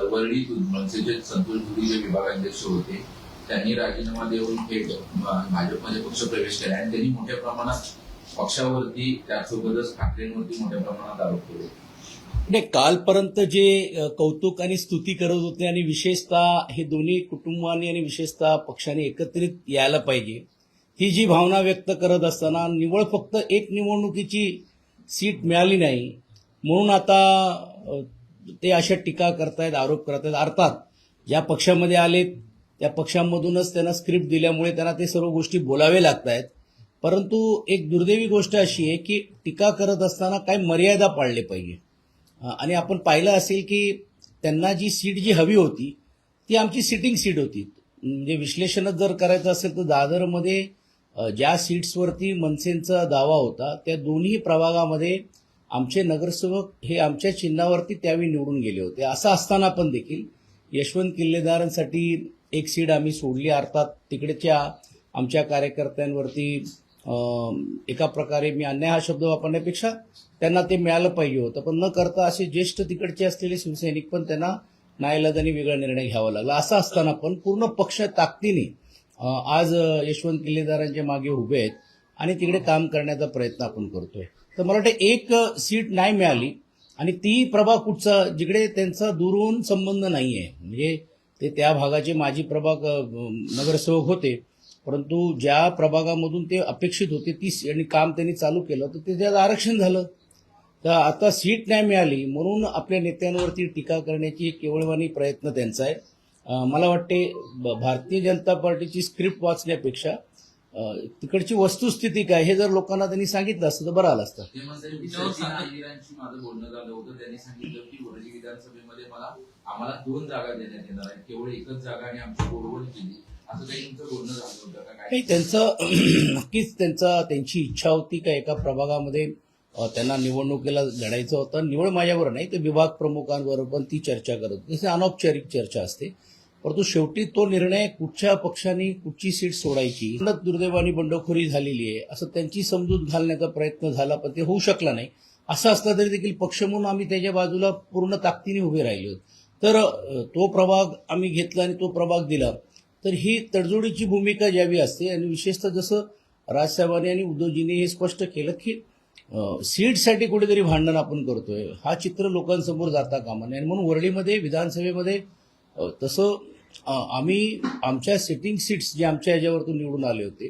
वरळीतून मनसेचे संतोष धुरी जे विभागाध्यक्ष होते त्यांनी राजीनामा देऊन थेट भाजपमध्ये पक्षप्रवेश केला आणि त्यांनी मोठ्या प्रमाणात पक्षावरती त्यासोबतच ठाकरेंवरती मोठ्या प्रमाणात आरोप केले. नाही, कालपर्यंत जे कौतुक आणि स्तुती करत होते आणि विशेषतः हे दोन्ही कुटुंबांनी आणि विशेषतः पक्षाने एकत्रित यायला पाहिजे ही जी भावना व्यक्त करत असताना निवळ फक्त एक निवडणुकीची सीट मिळाली नाही म्हणून आता ते अशा टीका करतायत, आरोप करतायत. अर्थात ज्या पक्षामध्ये आलेत त्या पक्षांमधूनच त्यांना स्क्रिप्ट दिल्यामुळे त्यांना ते सर्व गोष्टी बोलावे लागत आहेत. परंतु एक दुर्दैवी गोष्ट अशी आहे की टीका करत असताना काही मर्यादा पाळले पाहिजे. आणि आपण पाहिलं असेल की त्यांना जी सीट जी हवी होती ती आमची सिटिंग सीट होती. म्हणजे विश्लेषणच जर करायचं असेल तर दादरमध्ये ज्या सीट्सवरती मनसेंचा दावा होता त्या दोन्ही प्रभागामध्ये आमचे नगरसेवक हे आमच्या चिन्हावरती त्यावेळी निवडून गेले होते. असं असताना पण देखील यशवंत किल्लेदारांसाठी एक सीट आम्ही सोडली. अर्थात तिकडेच्या आमच्या कार्यकर्त्यांवरती एका प्रकारे मी अन्याय हा शब्द वापरण्यापेक्षा त्यांना ते मिळालं पाहिजे होतं, पण न करता असे ज्येष्ठ तिकडचे असलेले शिवसैनिक पण त्यांना नाईलाजाने वेगळा निर्णय घ्यावा लागला. असं असताना पण पूर्ण पक्ष ताकदीने आज यशवंत किल्लेदारांच्या मागे उभे आहेत आणि तिकडे काम करण्याचा प्रयत्न आपण करतोय. तर मला वाटतं एक सीट नाही मिळाली आणि ती प्रभाग कुठचा जिकडे त्यांचा दूरहून संबंध नाही आहे. म्हणजे ते त्या भागाचे माजी प्रभाग नगरसेवक होते, परंतु ज्या प्रभागामधून ते अपेक्षित होते ती आणि काम त्यांनी चालू केलं तर ते त्याचं आरक्षण झालं. तर आता सीट नाही मिळाली म्हणून आपल्या नेत्यांवरती टीका करण्याची केवळवाणी प्रयत्न त्यांचा आहे. मला वाटते भारतीय जनता पार्टीची स्क्रिप्ट वाचण्यापेक्षा तिकडची वस्तुस्थिती काय हे जर लोकांना त्यांनी सांगितलं असतं तर बरं आलं असतं. माझं बोलणं झालं होतं, त्यांनी सांगितलं की वरळी विधानसभेमध्ये आम्हाला 2 जागा देण्यात येणार आहेत, केवळ एकच जागा आणि आमची बोलवण केली असं काही तुमचं बोलणं झालं होतं का? काही त्यांचं नक्कीच त्यांची इच्छा होती का एका प्रभागामध्ये त्यांना निवडणुकीला लढायचं होतं. निवड माझ्यावर नाही तर विभाग प्रमुखांवर पण ती चर्चा करत होती. जशी अनौपचारिक चर्चा असते, परंतु शेवटी तो निर्णय कुठच्या पक्षाने कुठची सीट सोडायची दुर्दैवाने बंडखोरी झालेली आहे असं त्यांची समजूत घालण्याचा प्रयत्न झाला, पण ते होऊ शकला नाही. असं असलं तरी देखील पक्ष म्हणून आम्ही त्याच्या बाजूला पूर्ण ताकदीने उभे राहिलो. तर तो प्रभाग आम्ही घेतला आणि तो प्रभाग दिला. तर ही तडजोडीची भूमिका ज्यावी असते आणि विशेषतः जसं राजसाहेबांनी आणि उद्धवजींनी हे स्पष्ट केलं की सीटसाठी कुठेतरी भांडण आपण करतोय हा चित्र लोकांसमोर जाता कामा नये. आणि म्हणून वरळीमध्ये विधानसभेमध्ये तसं आम्ही आमच्या सिटिंग सीट्स जे आमच्या ह्याच्यावरतून निवडून आले होते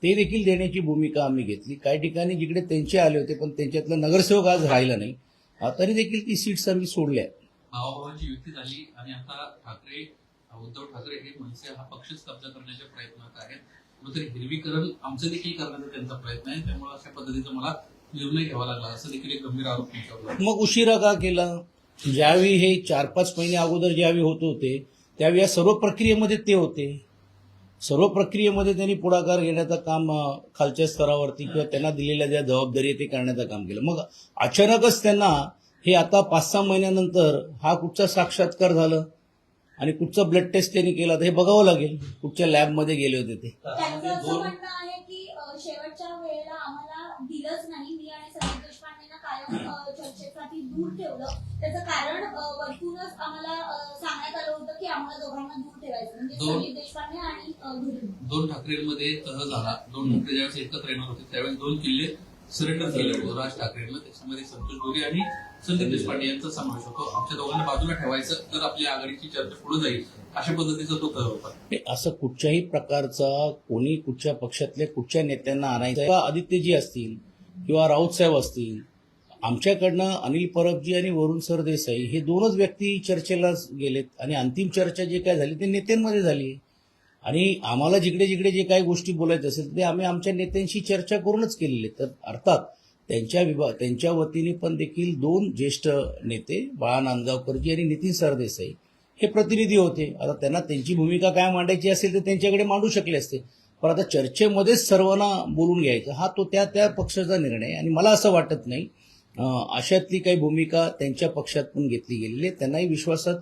ते देखील देण्याची भूमिका आम्ही घेतली. काही ठिकाणी जिकडे त्यांचे आले होते पण त्यांच्यातला नगरसेवक आज राहिला नाही, तरी देखील ती सीट्स आम्ही सोडल्या. भावाभावांची युती झाली आणि आता उद्धव ठाकरे हे मनसे हा पक्षच कब्जा करण्याच्या प्रयत्नात आहेत. कुठेतरी हिरवीकरण आमचं देखील करण्याचा त्यांचा प्रयत्न आहे, त्यामुळे अशा पद्धतीचा मला निर्णय घ्यावा लागला असं देखील एक गंभीर आरोप तुमच्यावर. मग उशिरा का केला? ज्यावेळी हे 4-5 महिने अगोदर ज्यावेळी होत होते त्यावेळी या सर्व प्रक्रियेमध्ये ते होते. सर्व प्रक्रियेमध्ये त्यांनी पुढाकार घेण्याचं काम खालच्या स्तरावरती किंवा त्यांना दिलेल्या ज्या जबाबदारी आहे ते करण्याचं काम केलं. मग अचानकच त्यांना हे आता 5-6 महिन्यानंतर हा कुठचा साक्षात्कार झालं आणि कुठचा ब्लड टेस्ट त्यांनी केला तर हे बघावं लागेल. कुठच्या लॅबमध्ये गेले होते ते. त्यांचं असं म्हणणं आहे की शेवटच्या वेळेला आम्हाला दिलंच नाही, मी आणि संदीप देशपांडेंना कायम चर्चेसाठी दूर ठेवलं. त्याचं कारण वरतूनच आम्हाला सांगण्यात आलं होतं की आम्हाला दोघांना दूर ठेवायचं, म्हणजे संदीप देशपांडे आणि धुरी. 2 ठाकरेंमध्ये तह झाला. 2 ठाकरे ज्यावेळेस एकत्र येणार होते त्यावेळेस 2 किल्ले सरेंडर केले होते राज ठाकरेंना. त्याच्यामध्ये संतोष धुरी आणि संदीप देशपांडे यांचा समावेश होतो. आमच्या दोघांना बाजूला ठेवायचं तर आपली आघाडीची चर्चा पुढे जाईल अशा पद्धतीचा तो तह होता. असं कुठच्याही प्रकारचा कोणी कुठच्या पक्षातल्या कुठच्या नेत्यांना आणायचं, आदित्यजी असतील किंवा राऊत साहेब असतील, आमच्याकडनं अनिल परबजी आणि वरुण सरदेसाई हे 2च व्यक्ती चर्चेला गेलेत आणि अंतिम चर्चा जे काय झाली ते नेत्यांमध्ये झाली. आणि आम्हाला जिकडे जिकडे जे काही गोष्टी बोलायचं असेल ते आम्ही आमच्या नेत्यांशी चर्चा करूनच केलेली. तर अर्थात त्यांच्या वतीने पण देखील 2 ज्येष्ठ नेते बाळा नांदगावकरजी आणि नितीन सरदेसाई हे प्रतिनिधी होते. आता त्यांना त्यांची भूमिका काय मांडायची असेल तर त्यांच्याकडे मांडू शकले असते, पण आता चर्चेमध्येच सर्वांना बोलून घ्यायचं हा तो त्या पक्षाचा निर्णय. आणि मला असं वाटत नाही अशातली काही भूमिका त्यांच्या पक्षात पण घेतली गेलेली आहे. त्यांनाही विश्वासात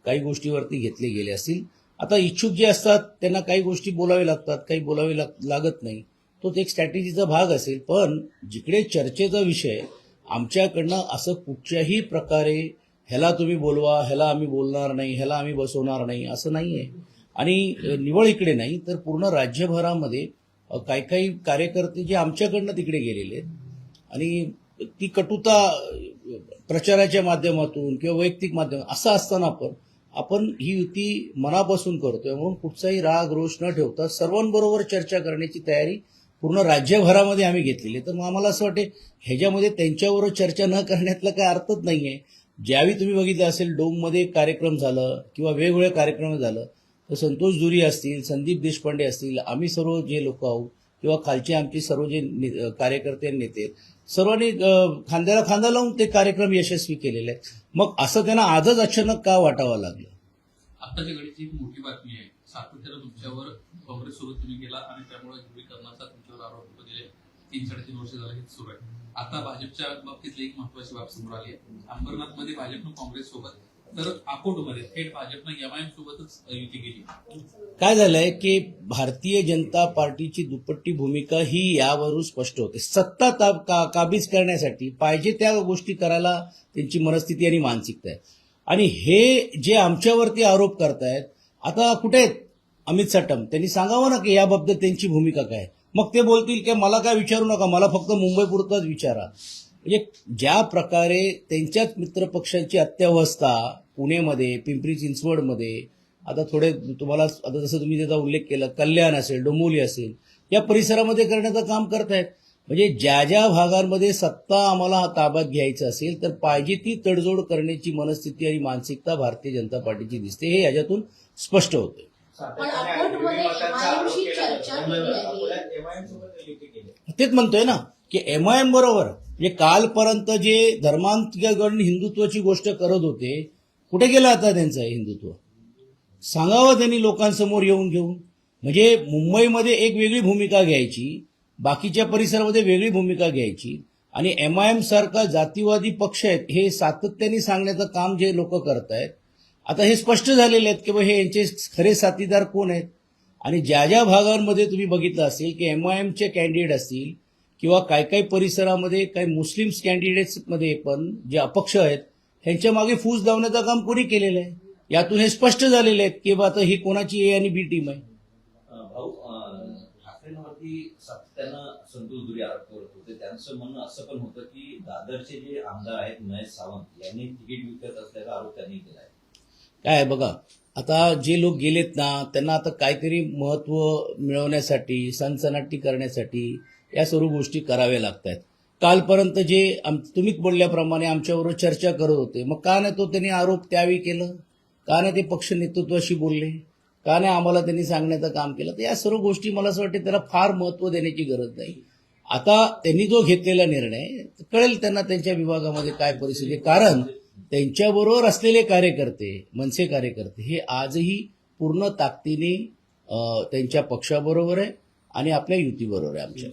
काही गोष्टीवरती घेतले गेले असतील. आता इच्छुक जे असतात त्यांना काही गोष्टी बोलावे लागतात, काही बोलावे लागत नाही, तोच एक स्ट्रॅटेजीचा भाग असेल. पण जिकडे चर्चेचा विषय आमच्याकडनं असं कुठच्याही प्रकारे ह्याला तुम्ही बोलवा, ह्याला आम्ही बोलणार नाही, ह्याला आम्ही बसवणार नाही, असं नाही आहे. आणि निवळ इकडे नाही तर पूर्ण राज्यभरामध्ये काही काही कार्यकर्ते जे आमच्याकडनं तिकडे गेलेले आहेत आणि ती कटुता प्रचाराच्या माध्यमातून किंवा वैयक्तिक माध्यमातून असं असताना आपण ही युती मनापासून करतोय म्हणून कुठचाही राग रोष न ठेवता सर्वांबरोबर चर्चा करण्याची तयारी पूर्ण राज्यभरामध्ये आम्ही घेतलेली आहे. तर मग आम्हाला असं वाटते ह्याच्यामध्ये त्यांच्याबरोबर चर्चा न करण्यातला काही अर्थच नाही आहे. ज्यावेळी तुम्ही बघितलं असेल डोममध्ये कार्यक्रम झालं किंवा वेगवेगळे कार्यक्रम झालं तर संतोष दुरी असतील, संदीप देशपांडे असतील, आम्ही सर्व जे लोक आहोत किंवा खालचे आमचे सर्व जे कार्यकर्ते आणि नेते आहेत, सर्वांनी खांद्याला खांदा लावून ते कार्यक्रम यशस्वी केलेले आहेत. मग असं त्यांना आजच अचानक का वाटावं लागलं? आत्ताच्या घडीची एक मोठी बातमी आहे. सातत्यानं तुमच्यावर काँग्रेस सोबत तुम्ही गेला आणि त्यामुळे ध्रुवीकरणाचा तुमच्यावर आरोप गेले 3-3.5 वर्ष झालं हे सुरू आहे. आता भाजपच्या बाबतीतली एक महत्वाची बाब समोर आली आहे. अंबरनाथमध्ये भाजपनं काँग्रेस सोबत तर अकोटमध्ये थेट भाजपनं एमआयएम सोबतच युती केली. काय झालंय की भारतीय जनता पार्टीची दुपट्टी भूमिका ही यावरून स्पष्ट होते. सत्ता काबीज करण्यासाठी पाहिजे त्या गोष्टी करायला त्यांची मनस्थिती आणि मानसिकता आहे. आणि हे जे आमच्यावरती आरोप करतायत आता कुठे आहेत अमित सटम, त्यांनी सांगावं ना की याबाबत त्यांची भूमिका काय. मग ते बोलतील की मला काय विचारू नका, मला फक्त मुंबईपुरताच विचारा. म्हणजे ज्या प्रकारे त्यांच्याच मित्रपक्षांची अत्यावस्था पुणेमध्ये, पिंपरी चिंचवडमध्ये, आता थोडे तुम्हाला आता जसं तुम्ही त्याचा उल्लेख केला कल्याण असेल, डोंबिवली असेल, या परिसरामध्ये करण्याचं काम करतायत. म्हणजे ज्या ज्या भागांमध्ये सत्ता आम्हाला ताब्यात घ्यायचं असेल तर पाहिजे ती तडजोड करण्याची मनस्थिती आणि मानसिकता भारतीय जनता पार्टीची दिसते. हे याच्यातून स्पष्ट होते. पण अकोटमध्ये MIM-शी चर्चा केली आहे. तेच म्हणतोय ना की एमआयएम बरोबर म्हणजे कालपर्यंत जे धर्मांतरीकरण हिंदुत्वाची गोष्ट करत होते, कुठे गेलं आता त्यांचं हिंदुत्व? सांगावं त्यांनी लोकांसमोर येऊन घेऊन. म्हणजे मुंबईमध्ये एक वेगळी भूमिका घ्यायची, बाकीच्या परिसरामध्ये वेगळी भूमिका घ्यायची आणि एमआयएम सारखा जातीवादी पक्ष आहेत हे सातत्याने सांगण्याचं काम जे लोक करतायत. आता हे स्पष्ट झालेले आहेत की हे यांचे खरे साथीदार कोण आहेत. आणि ज्या ज्या भागांमध्ये तुम्ही बघितलं असेल की एमआयएमचे कॅन्डिडेट असतील किंवा काही परिसरामध्ये काही मुस्लिम्स कॅन्डिडेट्समध्ये पण जे अपक्ष आहेत ह्यांच्या मागे फूस लावण्याचं काम कोणी केलेलं आहे. यातून हे स्पष्ट झालेले आहेत की आता ही कोणाची ए आणि बी टीम आहे. भाऊ, ठाकरेंवरती सातत्यानं संतोष दुरी आरोप करत होते. त्यांचं म्हणणं असं पण होतं की दादरचे जे आमदार आहेत महेश सावंत यांनी तिकीट विकत असल्याचा आरोप त्यांनी केला आहे. काय आहे बघा, आता जे लोक गेलेत ना त्यांना आता काहीतरी महत्व मिळवण्यासाठी, सनसनाटी करण्यासाठी या सर्व गोष्टी कराव्या लागतात. कालपर्यंत जे तुम्हीच बोलल्याप्रमाणे आमच्याबरोबर चर्चा करत होते, मग का नाही तो त्यांनी आरोप त्यावेळी केलं? का नाही ते पक्ष नेतृत्वाशी बोलले? का नाही आम्हाला त्यांनी सांगण्याचं काम केलं? तर या सर्व गोष्टी मला असं वाटतं त्याला फार महत्व देण्याची गरज नाही. आता त्यांनी जो घेतलेला निर्णय कळेल त्यांना त्यांच्या विभागामध्ये काय परिस्थिती आहे. कारण त्यांच्याबरोबर असलेले कार्यकर्ते, मनसे कार्यकर्ते हे आजही पूर्ण ताकदीने त्यांच्या पक्षाबरोबर आहे आणि आपल्या युतीबरोबर आहे आमच्या.